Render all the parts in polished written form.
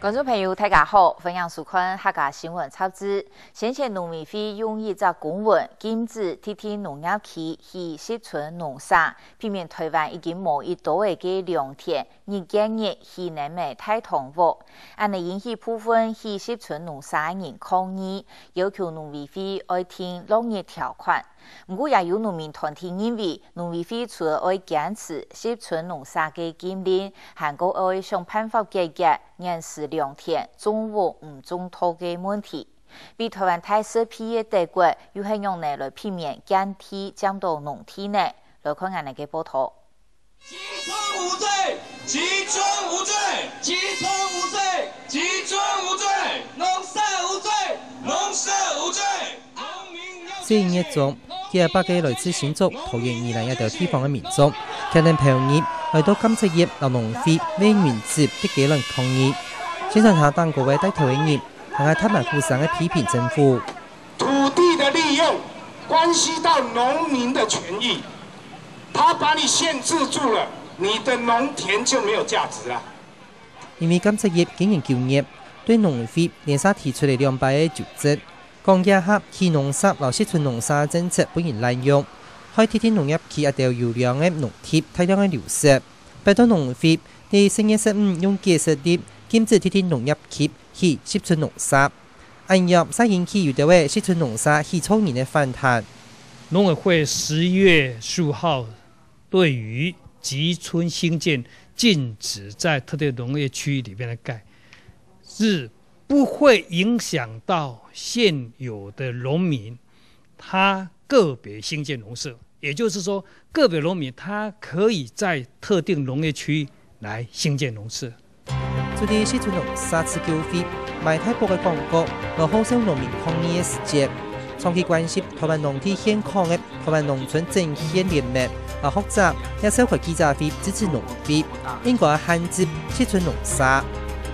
观众朋友，大家好，欢迎收看客家新闻插枝。先前农委会用一则公文禁止天天农业区去适存农产，避免台湾已经无一多嘅良田，日今日去南美太同屋，安尼引起部分去适存农产人抗议，要求农委会爱听农业条款。不过，也有农民团体认为，农委会除了爱坚持适存农产嘅禁令，还个爱想办法解决人事良田种屋唔种土嘅问题。比台湾太师批嘅德国，又系用嚟来避免耕地降到农地呢？来看下呢嘅报道。集村无罪，集村无罪，集村无罪，集村无罪，农舍无罪，农舍无罪。4月中，幾百個來自新竹、桃園以南一條地方嘅民眾，聽聽平日來到甘蔗葉流農會為原則的幾輪抗議，先上下當各位帶頭嘅業，還係他們互相嘅批評政府。土地的利用關係到農民的權益，他把你限制住了，你的農田就沒有價值啦。因為甘蔗葉經營就業，對農會連續提出嚟200嘅糾正。講野客去農殺留適存農殺政策本然濫用，開天天農業區一條有量嘅農地大量嘅流失，拜託農會喺4月15用技術啲禁止天天農業區去適存農殺，按入使引起有條嘅適存農殺去抽人嘅反彈。農委會10月15號對於集村興建禁止在特定農業區裏面的蓋是不會影響到現有的農民，他個別興建農舍，也就是說，個別農民他可以在特定農業區來興建農舍。做啲適存農殺持繳費，賣太薄嘅廣告，和好少農民抗議嘅時節，長期關心台灣農地現況嘅台灣農村整憲聯盟和學者也召開記者會支持農會，應該限制適存農殺。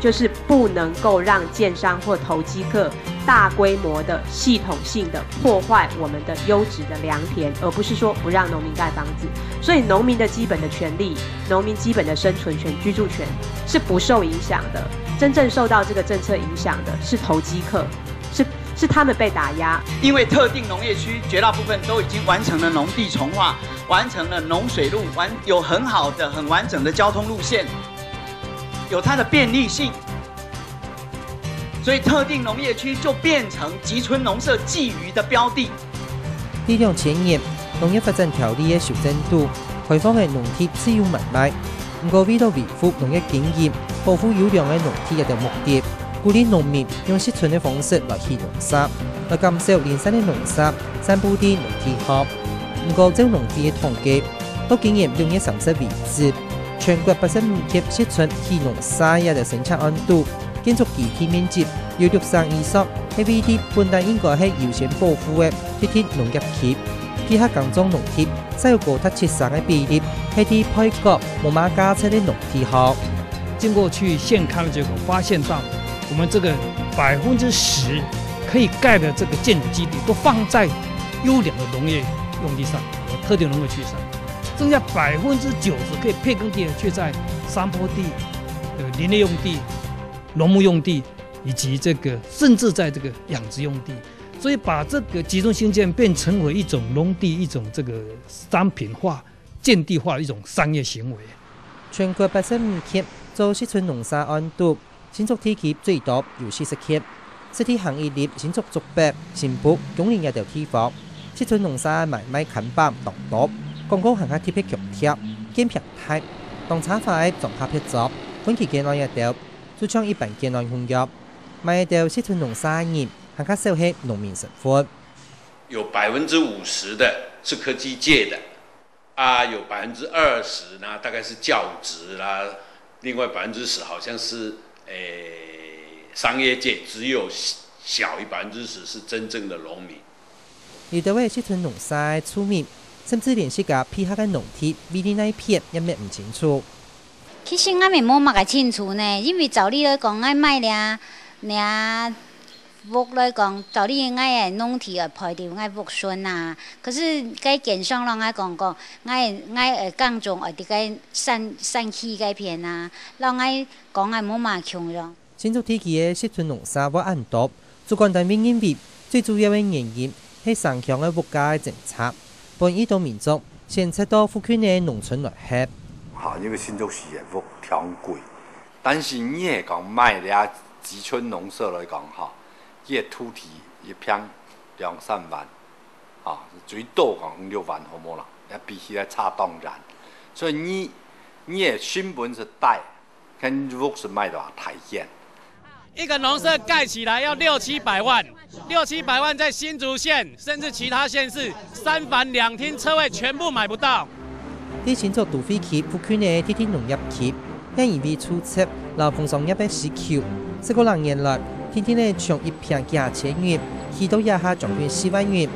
就是不能夠讓建商或投機客大規模的系統性的破壞我們的優質的良田，而不是說不讓農民蓋房子。所以農民的基本的權利，農民基本的生存權、居住權是不受影響的。真正受到這個政策影響的是投機客，是他們被打壓。因為特定農業區絕大部分都已經完成了農地重劃，完成了農水路，有很好的、很完整的交通路線。有它的便利性，所以特定農業區就變成集村農舍覬覦的標的。呢2000年農業發展條例嘅修正度，開放嘅農地自由買賣，不過為了維護農業經驗、保護優良嘅農地一條目的，鼓勵農民用適存嘅方式來去農殺，來減少零散嘅農殺，散布啲農地殼。不過照農地嘅統計，到今年6月30為止。全國85級適存去農殺業的生產按度，建築基地面積有60以上，係為啲本來應該係優先保護嘅特定農業區，其他耕種農地，使有高達70%嘅比例係啲配角無碼價車的農地殼。經過去現勘的結果，發現到我們這個10%可以蓋的這個建築基地，都放在優良的農業用地上，特定農業區上。剩下90%可以配耕地，卻在山坡地、林業用地、農牧用地，以及甚至在養殖用地，所以把這個集中興建變成為一種農地、一種商品化、建地化的一種商業行為。全國85級做適存農殺按度，新竹地區最多有40級，實體行業列新竹竹北、新埔、永寧一條地方，適存農殺買賣看板當多。廣告行下貼片強貼，兼平台，當產化狀下撇作，本期建內一條，主張一般建內運用，買一條適存農殺業，行下收起農民生活。有50%的是科技界的，有20%呢，大概是教職啦，另外10%好像是商業界，只有小於10%是真正的農民。有啲位適存農殺出面。甚至連自家批下嘅農地，比你那一片也咩唔清楚。其實我咪冇乜個清楚呢，因為照理來講，我買倆屋來講，照理我嘅農地嘅配掉我屋順啊。可是該建商讓我講過，我耕種我哋該山區嗰片啊，讓我講我冇乜強咯。新竹地区嘅适存农沙不按多，主管单位认为最主要嘅原因係上強嘅物價嘅政策，本移動民族先出到附近嘅農村來吃。好，因為新竹市嘅物調貴，但是你係講賣啲集村農舍來講，哈，伊嘅土地一平2-3萬，啊，最多講5-6萬好冇啦，也比起來差當然。所以你嘅成本是大，跟物是賣的話太遠。一個農舍蓋起來要600-700萬，600-700萬在新竹縣甚至其他縣市3房2廳車位全部買不到。啲新竹都會區附近嘅天農業區，因為出測勞工商業嘅需求，10個年來，天咧從一平幾千元，去到以下將近4萬元。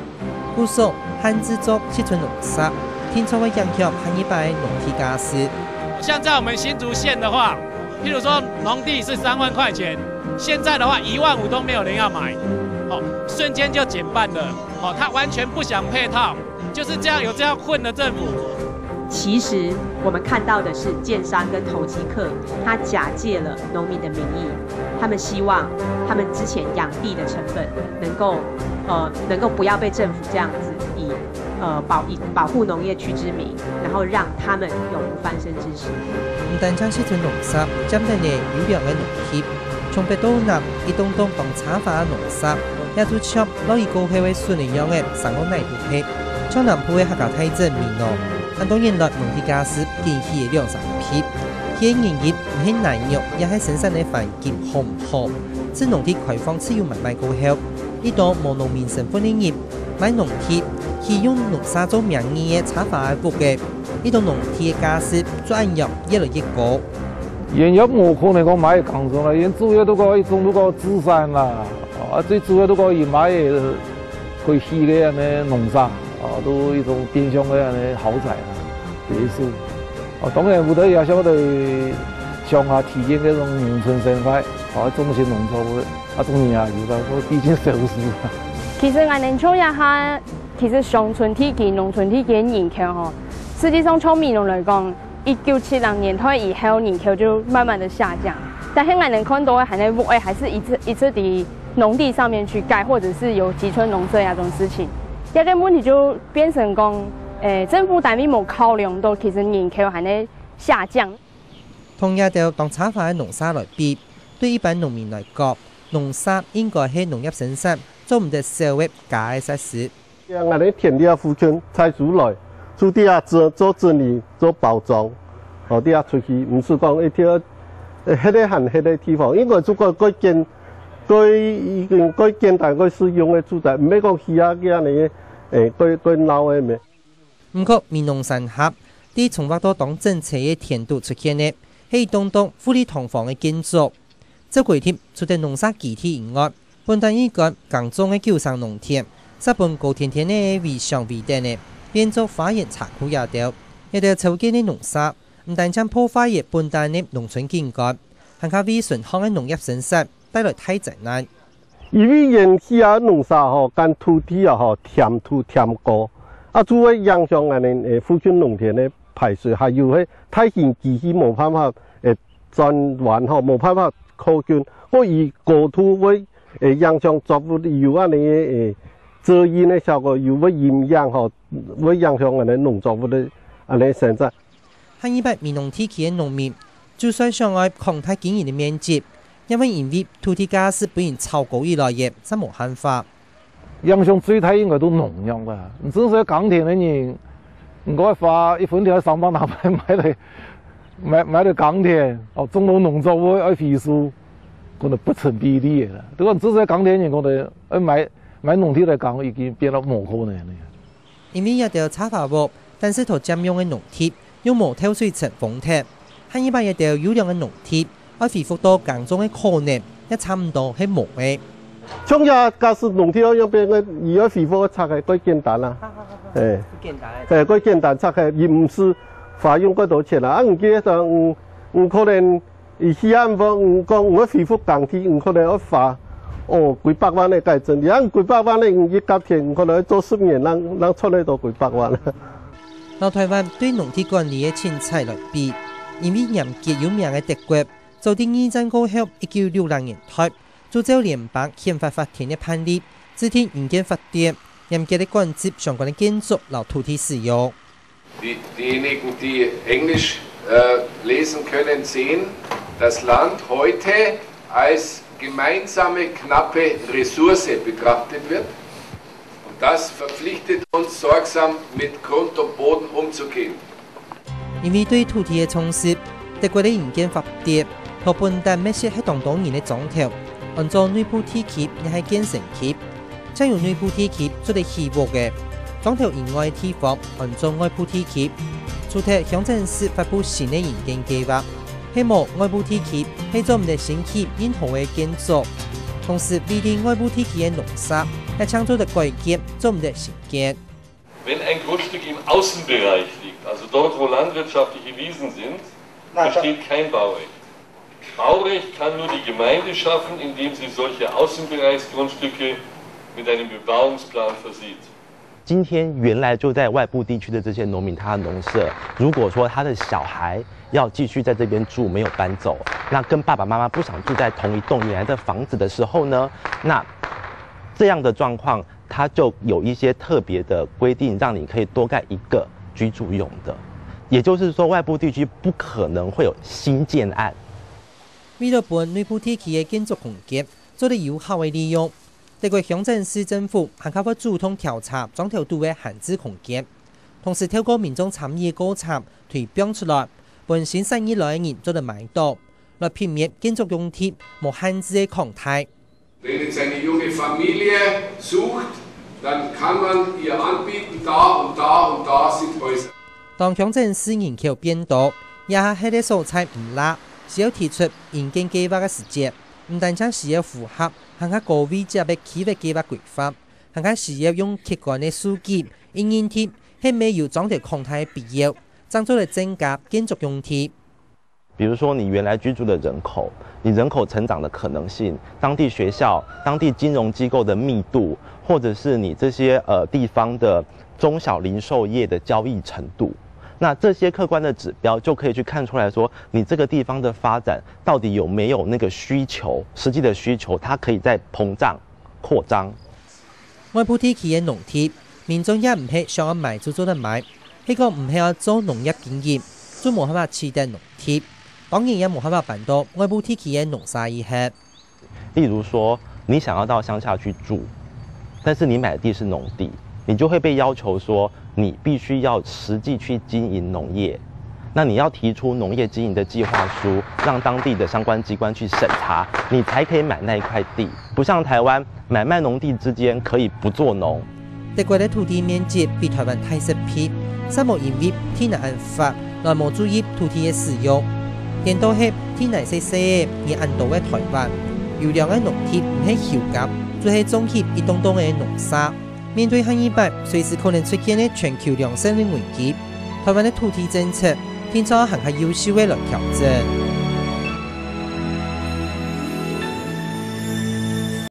故所限制咗適存農舍，天初會影響下一輩農地價值。像在我們新竹縣的話，譬如說農地是3萬塊錢。現在的話，1萬5都沒有人要買，瞬間就減半了，他完全不想配套，就是這樣有這樣混的政府。其實我們看到的是建商跟投機客，他假借了農民的名義，他們希望他們之前養地的成本能夠不要被政府這樣子以保護農業區之名，然後讓他們永不翻身之時。唔單將適存農舍針對嘅優良嘅農業。從北到南，一棟棟當產化農舍，也都將老一個係為孫嚟養嘅3個內部係，將南部嘅客家體制面咯。按當然來農地價值見起嘅2-3倍，佢嘅營業唔係難肉，也係生產嘅環境好唔好。自農地開放自由買賣過後，呢度無農民身份嘅業買農地，係用農舍做名義嘅產化嘅物嘅，呢度農地嘅價值做按入越來越高。現有冇可能講買강種啦，現主要都講一種都講紙山啦，最主要都講以買佢起嘅呢農舍，都一種變相嘅呢豪宅啦、別墅。當然，我哋也曉得向下體現嗰種農村生活，中心農作物，種嘢就係說畢竟社會事。其實我哋講一下，其實鄉村體系、農村體系嘅人口吼，實際上從民農來講。1970年代以後，人口就慢慢的下降。但係我能看到的，還在還是一直地農地上面去蓋，或者是有集村農舍這種事情。這個問題就變成講，政府單位冇考量到，其實人口還在下降。同樣就當產化嘅農舍來比，對一般農民來講，農舍應該係農業生產做唔得社會價嘅實施。我哋田地附近採出來。出地下做整理、做包裝，地下出去，唔是講一條，迄個限迄個地方，因為如果改建大概使用嘅住宅，唔係講起啊嘅呢，改老嘅咩。唔過，民農山合啲從發到當政策嘅田度出現呢，係棟棟富麗堂皇嘅建築。這幾天除咗農舍基地以外，本地依個강種嘅舊城農田，日本高天天嘅為上為等呢。變做花園殘酷也掉，亦都草根的農舍，唔單將破壞嘅本地的農村景觀，更加為順康嘅農業生產帶來大災難。因為原始啊農舍吼，跟土地啊吼填土填高，主要影響我哋附近農田嘅排水，還有迄大型機器冇辦法轉彎吼，冇辦法靠近，我以高土會影響作物有啊你遮陰嘅效果，又會營養吼。會影響我哋農作物的生產。喺一般民農地區嘅農民，就算想要擴大經營嘅面積，因為土地價值本然超高以來嘅，真冇辦法。影響最大應該都農業吧。你真係耕田嘅人，我花1分錢3百拿買嚟耕田，種到農作物要費數，可能不成比例嘅啦。如果真係耕田人，我哋買農地嚟耕，已經變到冇可能嘅。因為一條產化物，但是同佔用嘅農地又冇透水層封貼，喺一般一條有量嘅農地，要恢復到耕種嘅可能，也差唔多係冇嘅。從呀，假使農地要用邊個，而家恢復拆係幾簡單啦，簡單拆係，而唔是花用幾多錢啦。唔記得就唔可能，而家唔講我恢復耕地，唔可能要花。幾百萬嘅計真，而幾百萬嘅一甲田，可能做10年，能出嚟到幾百萬啦。老台灣對農地管理嘅凊彩來比，因為嚴格有名嘅德國，早伫二战过后，1960年代，铸造联邦宪法法庭的判例，制定营建法典，严格的管制相关的建筑和土地使用。Diejenigen, die Englisch lesen können, sehen, dass Land heute als gemeinsame knappe Ressource betrachtet wird. Und das verpflichtet uns, sorgsam mit Grund und Boden umzugehen. 因为对土地的重视，德国的营建法典和本单密切喺当年的总头，按照内部体系亦系建成起，将用内部体系做得起屋嘅。总头以外的地方按照外部体系，主题乡镇市发布新的营建计划，希望外部体系系做唔得新起任何嘅建筑，同时规定外部体系嘅农舍系창조的改建，做唔得新建。Wenn ein Grundstück im Außenbereich liegt, also dort, wo landwirtschaftliche Wiesen sind, besteht kein Baurecht. Baurecht kann nur die Gemeinde schaffen, indem sie solche Außenbereichsgrundstücke mit einem Bebauungsplan versieht. 今天原来就在外部地区的这些农民，他的农舍，如果说他的小孩要继续在这边住，没有搬走，那跟爸爸妈妈不想住在同一栋原来的房子的时候呢，那这样的状况，它就有一些特别的规定，让你可以多盖一个居住用的。也就是说，外部地区不可能会有新建案。为了把内部地区的建筑空间做得有效的利用。德国乡镇市政府还靠主动调查总头度的闲置空间，同时透过民众参与的调查推表出来，本新生意来的人做得买到，来避免建筑用地无限制的状态。Wenn jetzt eine junge Familie sucht, dann kann man ihr anbieten, da und da und da sind Häuser. 当乡镇市人口变多，也下迄个蔬菜唔辣，需要提出营建计划的时间，唔单止需要符合更加高位者嘅企业计划规范，更加需要用客观的数据应用贴，係沒有裝條空態的必要，當作嚟增加建築用地。比如说，你原来居住的人口，你人口成长的可能性，当地学校、当地金融机构的密度，或者是你这些地方的中小零售业的交易程度，那这些客观的指标就可以去看出来说，你这个地方的发展到底有没有那个需求，实际的需求，它可以在膨胀、扩张。外部地區嘅農地，民眾也唔係想要買就做得買，係個唔係要做農業經驗，就冇辦法取得農地。當然也冇辦法辦到外部地區嘅農沙一黑。例如說，你想要到鄉下去住，但是你買的地是農地，你就會被要求說，你必須要實際去經營農業。那你要提出農業經營的計劃書，讓當地的相關機關去審查，你才可以買那一塊地。不像台灣，買賣農地之間可以不做農。德國的土地面積比台灣大10倍，三冇因為天然安法來冇注意土地的使用。顛倒係天然細細而安到嘅台灣，有兩個農地唔係休耕，就係種起一棟棟嘅農沙。面對下一擺隨時可能出現嘅全球糧食的危機，台灣的土地政策聽說還係優秀嘅來調整。